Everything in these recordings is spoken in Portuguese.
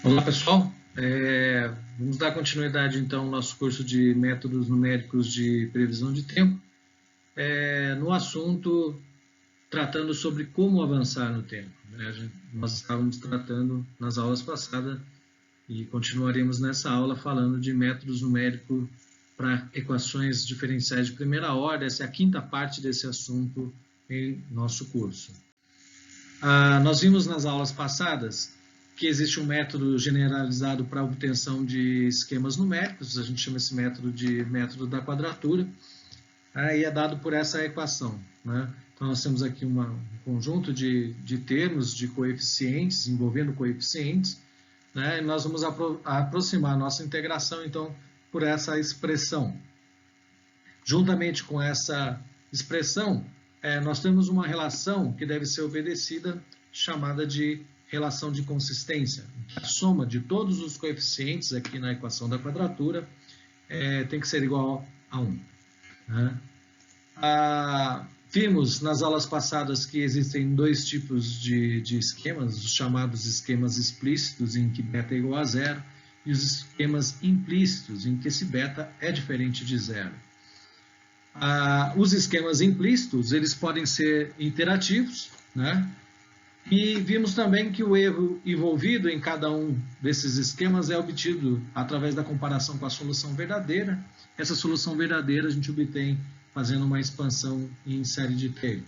Olá, pessoal. Vamos dar continuidade, então, ao nosso curso de métodos numéricos de previsão de tempo, no assunto tratando sobre como avançar no tempo. Nós estávamos tratando nas aulas passadas e continuaremos nessa aula falando de métodos numéricos para equações diferenciais de primeira ordem. Essa é a quinta parte desse assunto em nosso curso. Nós vimos nas aulas passadas que existe um método generalizado para a obtenção de esquemas numéricos, a gente chama esse método de método da quadratura, e é dado por essa equação. Né? Então, nós temos aqui um conjunto de termos, de coeficientes, envolvendo coeficientes, né? E nós vamos aproximar a nossa integração, então, por essa expressão. Juntamente com essa expressão, nós temos uma relação que deve ser obedecida, chamada de relação de consistência. A soma de todos os coeficientes aqui na equação da quadratura tem que ser igual a 1. Né? Vimos nas aulas passadas que existem dois tipos de esquemas, os chamados esquemas explícitos, em que beta é igual a 0, e os esquemas implícitos, em que esse beta é diferente de 0. Os esquemas implícitos, eles podem ser iterativos, né? E vimos também que o erro envolvido em cada um desses esquemas é obtido através da comparação com a solução verdadeira. Essa solução verdadeira a gente obtém fazendo uma expansão em série de Taylor.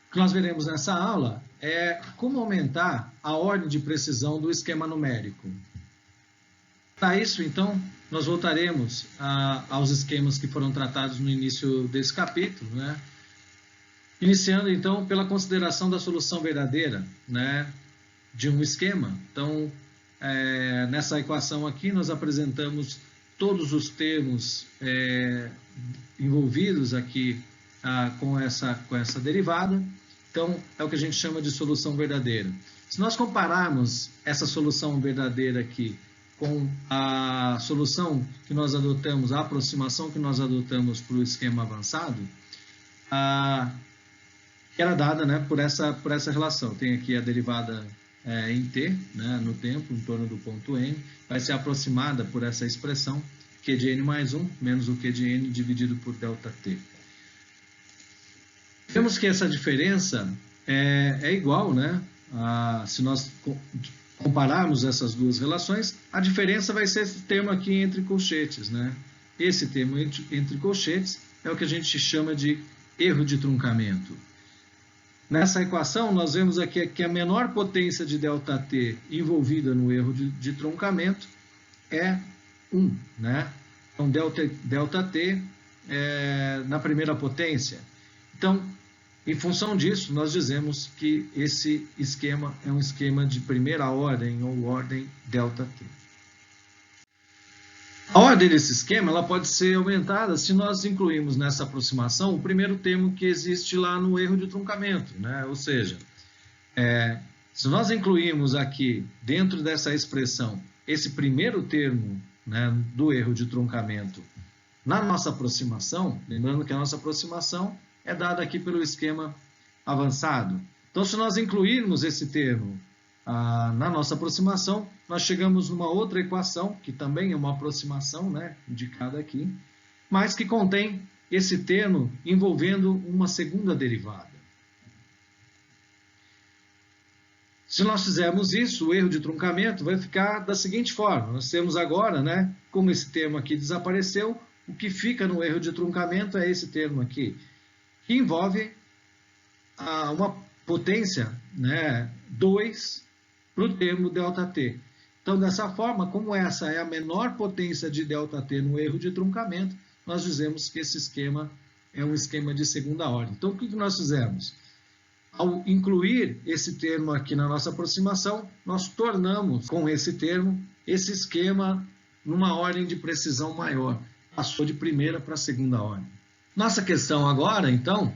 O que nós veremos nessa aula é como aumentar a ordem de precisão do esquema numérico. Para isso, então, nós voltaremos aos esquemas que foram tratados no início desse capítulo, né? Iniciando, então, pela consideração da solução verdadeira, né, de um esquema. Então, nessa equação aqui, nós apresentamos todos os termos envolvidos aqui com essa derivada. Então, é o que a gente chama de solução verdadeira. Se nós compararmos essa solução verdadeira aqui com a solução que nós adotamos, a aproximação que nós adotamos para o esquema avançado, que era dada, né, por essa relação. Tem aqui a derivada em t, né, no tempo, em torno do ponto n, vai ser aproximada por essa expressão, q de n mais 1, menos o q de n dividido por ΔT. Vemos que essa diferença é igual, né, se nós compararmos essas duas relações, a diferença vai ser esse termo aqui entre colchetes, né? Esse termo entre colchetes é o que a gente chama de erro de truncamento. Nessa equação, nós vemos aqui que a menor potência de ΔT envolvida no erro de truncamento é 1, né? Então, ΔT na primeira potência. Então, em função disso, nós dizemos que esse esquema é um esquema de primeira ordem, ou ordem ΔT. A ordem desse esquema ela pode ser aumentada se nós incluirmos nessa aproximação o primeiro termo que existe lá no erro de truncamento, né? Ou seja, se nós incluirmos aqui, dentro dessa expressão, esse primeiro termo, né, do erro de truncamento na nossa aproximação, lembrando que a nossa aproximação é dada aqui pelo esquema avançado. Então, se nós incluirmos esse termo na nossa aproximação, nós chegamos numa outra equação, que também é uma aproximação, né, indicada aqui, mas que contém esse termo envolvendo uma segunda derivada. Se nós fizermos isso, o erro de truncamento vai ficar da seguinte forma. Nós temos agora, né, como esse termo aqui desapareceu, o que fica no erro de truncamento é esse termo aqui, que envolve uma potência, né, 2 para o termo ΔT. Então, dessa forma, como essa é a menor potência de ΔT no erro de truncamento, nós dizemos que esse esquema é um esquema de segunda ordem. Então, o que nós fizemos? Ao incluir esse termo aqui na nossa aproximação, nós tornamos com esse termo, esse esquema numa ordem de precisão maior. Passou de primeira para segunda ordem. Nossa questão agora, então,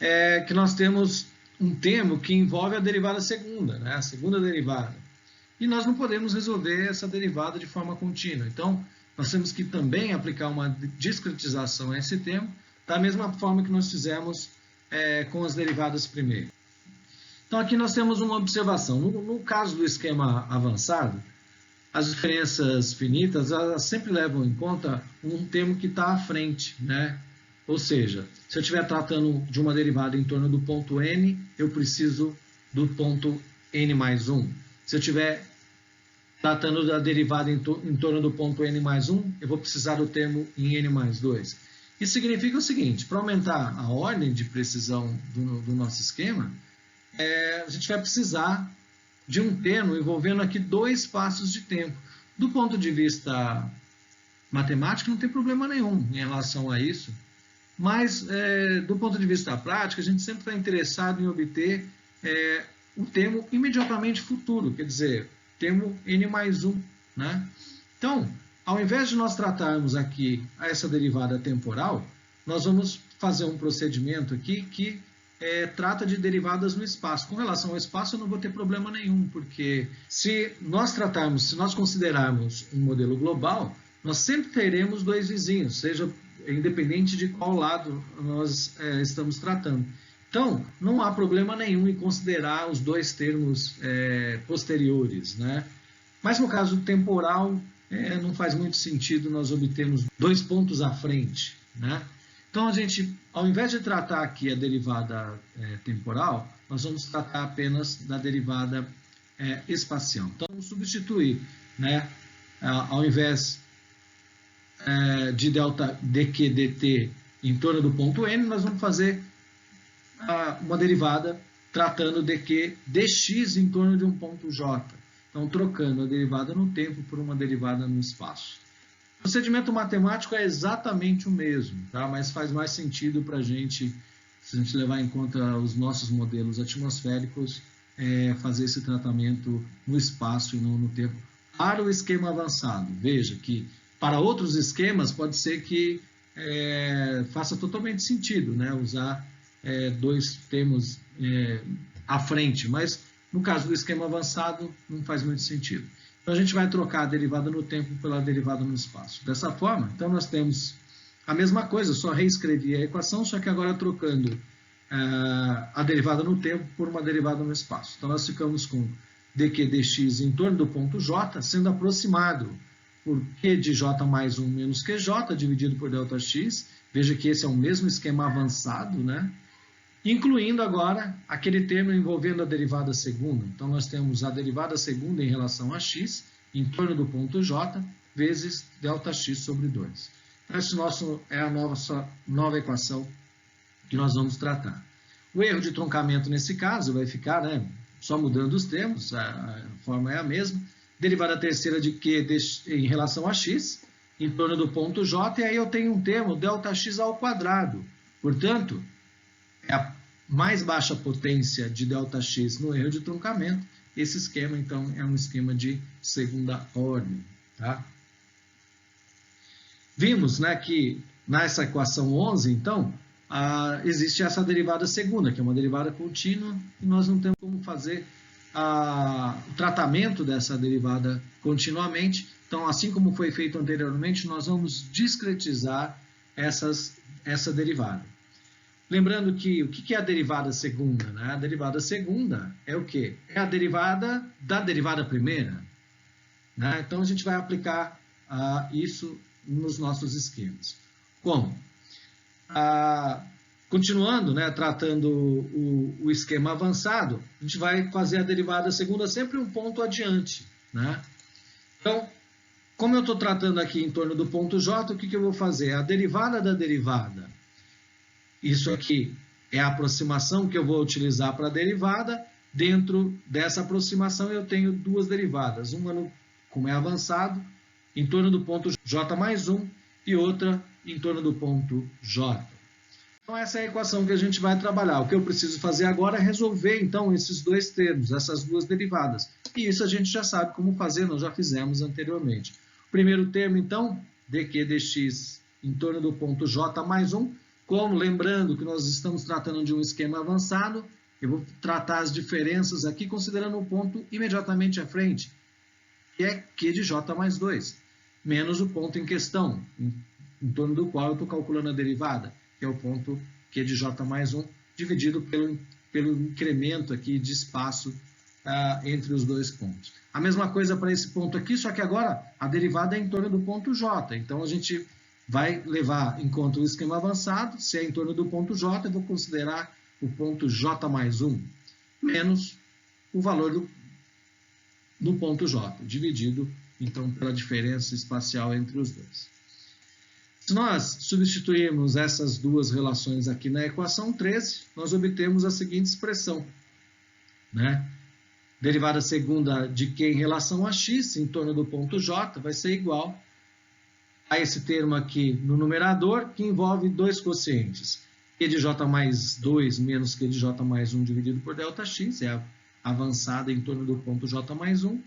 é que nós temos um termo que envolve a derivada segunda, né? A segunda derivada. E nós não podemos resolver essa derivada de forma contínua. Então, nós temos que também aplicar uma discretização a esse termo, da mesma forma que nós fizemos com as derivadas primeiro. Então, aqui nós temos uma observação. No caso do esquema avançado, as diferenças finitas, elas sempre levam em conta um termo que está à frente, né? Ou seja, se eu estiver tratando de uma derivada em torno do ponto n, eu preciso do ponto n mais 1. Se eu estiver tratando da derivada em torno do ponto n mais 1, eu vou precisar do termo em n mais 2. Isso significa o seguinte: para aumentar a ordem de precisão do nosso esquema, a gente vai precisar de um termo envolvendo aqui dois espaços de tempo. Do ponto de vista matemático, não tem problema nenhum em relação a isso, mas do ponto de vista prático, a gente sempre está interessado em obter o termo imediatamente futuro, quer dizer, termo n mais 1. Né? Então, ao invés de nós tratarmos aqui essa derivada temporal, nós vamos fazer um procedimento aqui que trata de derivadas no espaço. Com relação ao espaço, eu não vou ter problema nenhum, porque se nós considerarmos um modelo global, nós sempre teremos dois vizinhos, seja independente de qual lado nós estamos tratando. Então, não há problema nenhum em considerar os dois termos posteriores, né? Mas no caso temporal, não faz muito sentido nós obtermos dois pontos à frente, né? Então, a gente, ao invés de tratar aqui a derivada temporal, nós vamos tratar apenas da derivada espacial. Então, vamos substituir, né? Ao invés de delta dq dt em torno do ponto n, nós vamos fazer uma derivada tratando dq dx em torno de um ponto j. Então, trocando a derivada no tempo por uma derivada no espaço. O procedimento matemático é exatamente o mesmo, tá? Mas faz mais sentido para a gente, se a gente levar em conta os nossos modelos atmosféricos, fazer esse tratamento no espaço e não no tempo. Para o esquema avançado, veja que para outros esquemas pode ser que faça totalmente sentido, né? Usar dois termos à frente, mas no caso do esquema avançado não faz muito sentido. Então, a gente vai trocar a derivada no tempo pela derivada no espaço. Dessa forma, então, nós temos a mesma coisa, só reescrevi a equação, só que agora trocando a derivada no tempo por uma derivada no espaço. Então, nós ficamos com dq dx em torno do ponto j, sendo aproximado por q de j mais 1 menos qj, dividido por ΔX. Veja que esse é o mesmo esquema avançado, né? Incluindo agora aquele termo envolvendo a derivada segunda. Então, nós temos a derivada segunda em relação a x, em torno do ponto j, vezes ΔX sobre 2. Então, essa é a nossa nova equação que nós vamos tratar. O erro de truncamento, nesse caso, vai ficar, né, só mudando os termos, a forma é a mesma. Derivada terceira de q em relação a x, em torno do ponto j, e aí eu tenho um termo ΔX ao quadrado. Portanto, é a mais baixa potência de ΔX no erro de truncamento. Esse esquema, então, é um esquema de segunda ordem. Tá? Vimos, né, que nessa equação 11, então, existe essa derivada segunda, que é uma derivada contínua, e nós não temos como fazer o tratamento dessa derivada continuamente. Então, assim como foi feito anteriormente, nós vamos discretizar essa derivada. Lembrando que o que é a derivada segunda? Né? A derivada segunda é o quê? É a derivada da derivada primeira. Né? Então, a gente vai aplicar isso nos nossos esquemas. Como? Continuando, né, tratando o esquema avançado, a gente vai fazer a derivada segunda sempre um ponto adiante. Né? Então, como eu estou tratando aqui em torno do ponto j, o que eu vou fazer? A derivada da derivada. Isso aqui é a aproximação que eu vou utilizar para a derivada. Dentro dessa aproximação eu tenho duas derivadas. Uma, como é avançado, em torno do ponto j mais 1 e outra em torno do ponto j. Então essa é a equação que a gente vai trabalhar. O que eu preciso fazer agora é resolver então esses dois termos, essas duas derivadas. E isso a gente já sabe como fazer, nós já fizemos anteriormente. O primeiro termo então, dq dx em torno do ponto j mais 1. Como, lembrando que nós estamos tratando de um esquema avançado, eu vou tratar as diferenças aqui considerando o ponto imediatamente à frente, que é q de j mais 2, menos o ponto em questão, em torno do qual eu estou calculando a derivada, que é o ponto q de j mais 1, dividido pelo pelo incremento aqui de espaço entre os dois pontos. A mesma coisa para esse ponto aqui, só que agora a derivada é em torno do ponto J. Então, a gente vai levar em conta o esquema avançado. Se é em torno do ponto J, eu vou considerar o ponto J mais 1 menos o valor do ponto J, dividido, então, pela diferença espacial entre os dois. Se nós substituirmos essas duas relações aqui na equação 13, nós obtemos a seguinte expressão, né? Derivada segunda de Q em relação a x, em torno do ponto J, vai ser igual a esse termo aqui no numerador, que envolve dois quocientes. Q de J mais 2 menos Q de J mais 1 dividido por ΔX, é a avançada em torno do ponto J mais 1.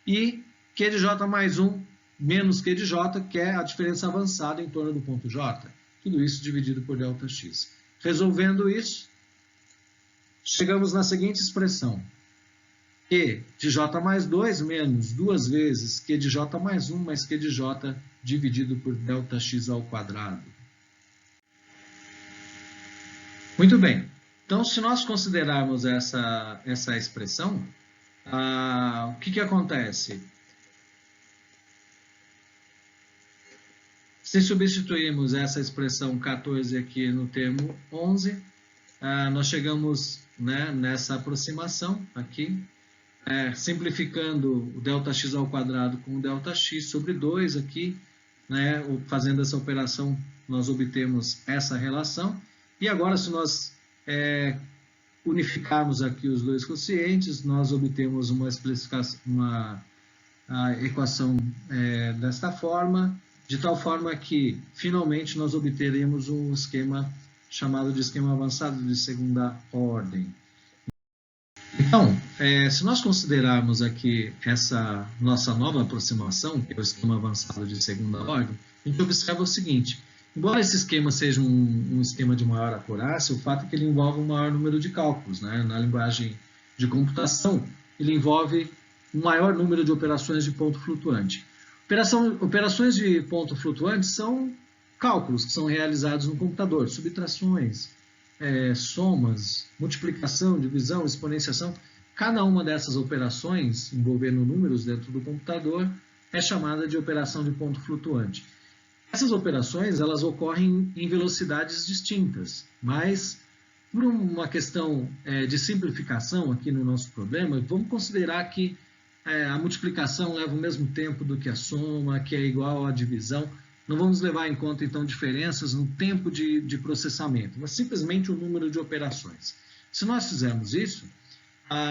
E Q de J mais 1 menos Q de J, que é a diferença avançada em torno do ponto J. Tudo isso dividido por ΔX. Resolvendo isso, chegamos na seguinte expressão. Q de J mais 2 menos 2 vezes Q de J mais 1 mais Q de J dividido por ΔX ao quadrado. Muito bem. Então, se nós considerarmos essa expressão, o que acontece? Se substituirmos essa expressão 14 aqui no termo 11, nós chegamos, né, nessa aproximação aqui, simplificando o ΔX ao quadrado com o ΔX sobre 2 aqui, né, fazendo essa operação, nós obtemos essa relação. E agora, se nós unificarmos aqui os dois quocientes, nós obtemos uma equação desta forma, de tal forma que, finalmente, nós obteremos um esquema chamado de esquema avançado de segunda ordem. Então, se nós considerarmos aqui essa nossa nova aproximação, que é o esquema avançado de segunda ordem, a gente observa o seguinte: embora esse esquema seja um esquema de maior acurácia, o fato é que ele envolve um maior número de cálculos, né? Na linguagem de computação, ele envolve um maior número de operações de ponto flutuante. Operações de ponto flutuante são cálculos que são realizados no computador, subtrações, somas, multiplicação, divisão, exponenciação. Cada uma dessas operações envolvendo números dentro do computador é chamada de operação de ponto flutuante. Essas operações, elas ocorrem em velocidades distintas, mas por uma questão de simplificação aqui no nosso problema, vamos considerar que a multiplicação leva o mesmo tempo do que a soma, que é igual à divisão. Não vamos levar em conta, então, diferenças no tempo de processamento, mas simplesmente o número de operações. Se nós fizermos isso,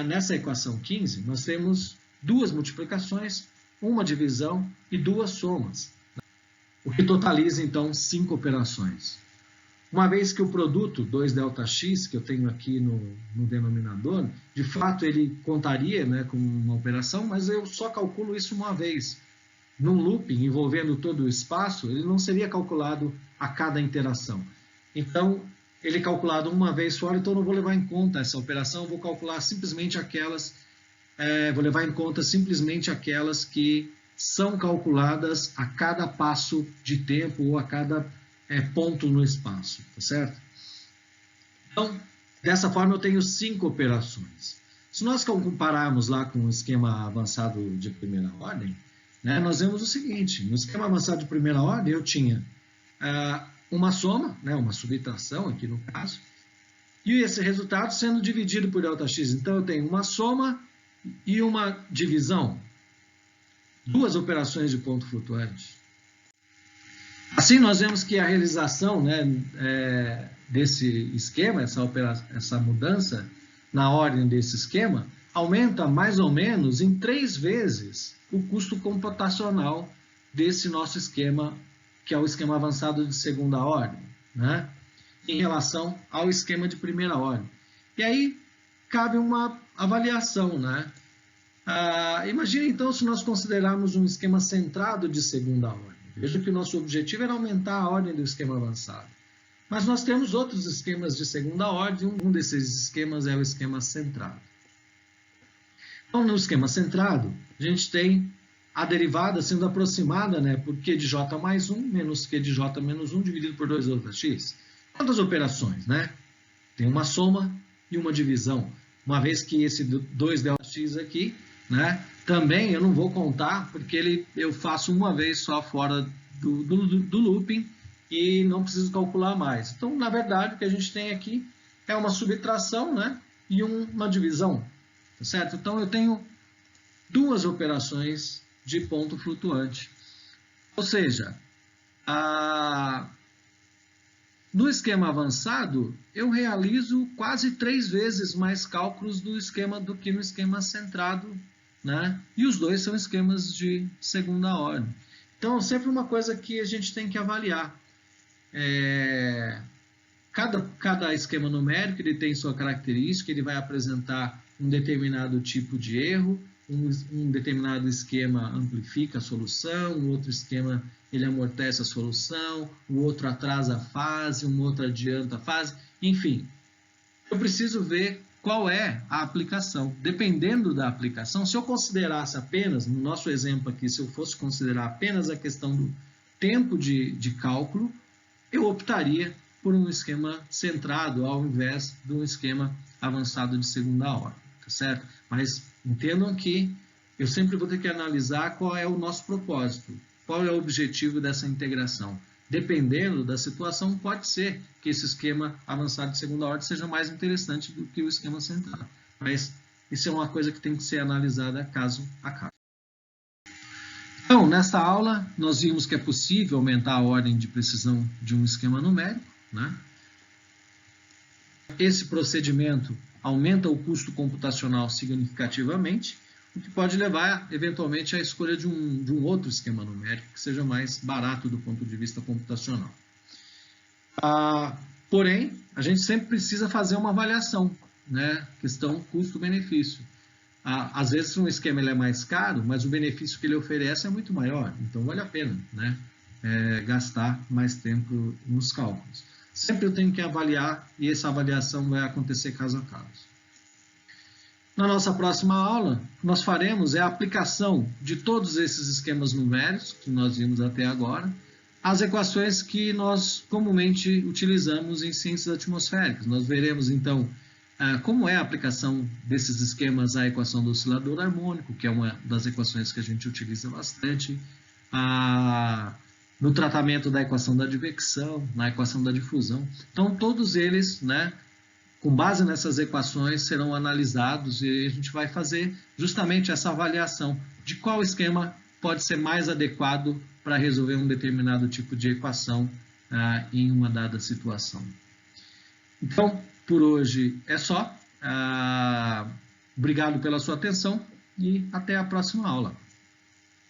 nessa equação 15, nós temos duas multiplicações, uma divisão e duas somas, o que totaliza, então, 5 operações. Uma vez que o produto 2ΔX, que eu tenho aqui no denominador, de fato ele contaria, né, como uma operação, mas eu só calculo isso uma vez. Num looping envolvendo todo o espaço, ele não seria calculado a cada interação. Então, ele é calculado uma vez fora, então eu não vou levar em conta essa operação, eu vou calcular simplesmente aquelas, vou levar em conta simplesmente aquelas que são calculadas a cada passo de tempo ou a cada ponto no espaço, tá certo? Então, dessa forma eu tenho 5 operações. Se nós compararmos lá com o esquema avançado de primeira ordem, né, nós vemos o seguinte: no esquema avançado de primeira ordem eu tinha uma soma, né, uma subtração aqui no caso, e esse resultado sendo dividido por ΔX. Então eu tenho uma soma e uma divisão, duas operações de ponto flutuante. Assim, nós vemos que a realização, né, desse esquema, essa mudança na ordem desse esquema, aumenta mais ou menos em 3 vezes o custo computacional desse nosso esquema, que é o esquema avançado de segunda ordem, né, em relação ao esquema de primeira ordem. E aí cabe uma avaliação, né? Imagine, então, se nós considerarmos um esquema centrado de segunda ordem. Veja que o nosso objetivo era aumentar a ordem do esquema avançado. Mas nós temos outros esquemas de segunda ordem, um desses esquemas é o esquema centrado. Então, no esquema centrado, a gente tem a derivada sendo aproximada, né, por Q de J mais 1 menos Q de J menos 1 dividido por 2ΔX. Quantas operações, né? Tem uma soma e uma divisão. Uma vez que esse 2Δx aqui, né, também eu não vou contar, porque eu faço uma vez só fora do looping e não preciso calcular mais. Então, na verdade, o que a gente tem aqui é uma subtração, né, e uma divisão, tá certo? Então, eu tenho duas operações de ponto flutuante. Ou seja, no esquema avançado, eu realizo quase 3 vezes mais cálculos do que no esquema centrado, né? E os dois são esquemas de segunda ordem. Então, sempre uma coisa que a gente tem que avaliar. Cada esquema numérico ele tem sua característica, ele vai apresentar um determinado tipo de erro, um determinado esquema amplifica a solução, um outro esquema ele amortece a solução, o outro atrasa a fase, um outro adianta a fase, enfim. Eu preciso ver qual é a aplicação. Dependendo da aplicação, se eu considerasse apenas, no nosso exemplo aqui, se eu fosse considerar apenas a questão do tempo de cálculo, eu optaria por um esquema centrado ao invés de um esquema avançado de segunda ordem, tá certo? Mas entendam que eu sempre vou ter que analisar qual é o nosso propósito, qual é o objetivo dessa integração. Dependendo da situação, pode ser que esse esquema avançado de segunda ordem seja mais interessante do que o esquema centrado. Mas isso é uma coisa que tem que ser analisada caso a caso. Então, nesta aula, nós vimos que é possível aumentar a ordem de precisão de um esquema numérico, né? Esse procedimento aumenta o custo computacional significativamente, o que pode levar, eventualmente, à escolha de um outro esquema numérico que seja mais barato do ponto de vista computacional. Porém, a gente sempre precisa fazer uma avaliação, né? Questão custo-benefício. Às vezes um esquema ele é mais caro, mas o benefício que ele oferece é muito maior, então vale a pena, né? Gastar mais tempo nos cálculos. Sempre eu tenho que avaliar e essa avaliação vai acontecer caso a caso. Na nossa próxima aula, nós faremos a aplicação de todos esses esquemas numéricos que nós vimos até agora, às equações que nós comumente utilizamos em ciências atmosféricas. Nós veremos, então, como é a aplicação desses esquemas à equação do oscilador harmônico, que é uma das equações que a gente utiliza bastante, no tratamento da equação da advecção, na equação da difusão. Então, todos eles, né, com base nessas equações, serão analisados e a gente vai fazer justamente essa avaliação de qual esquema pode ser mais adequado para resolver um determinado tipo de equação em uma dada situação. Então, por hoje é só. Obrigado pela sua atenção e até a próxima aula.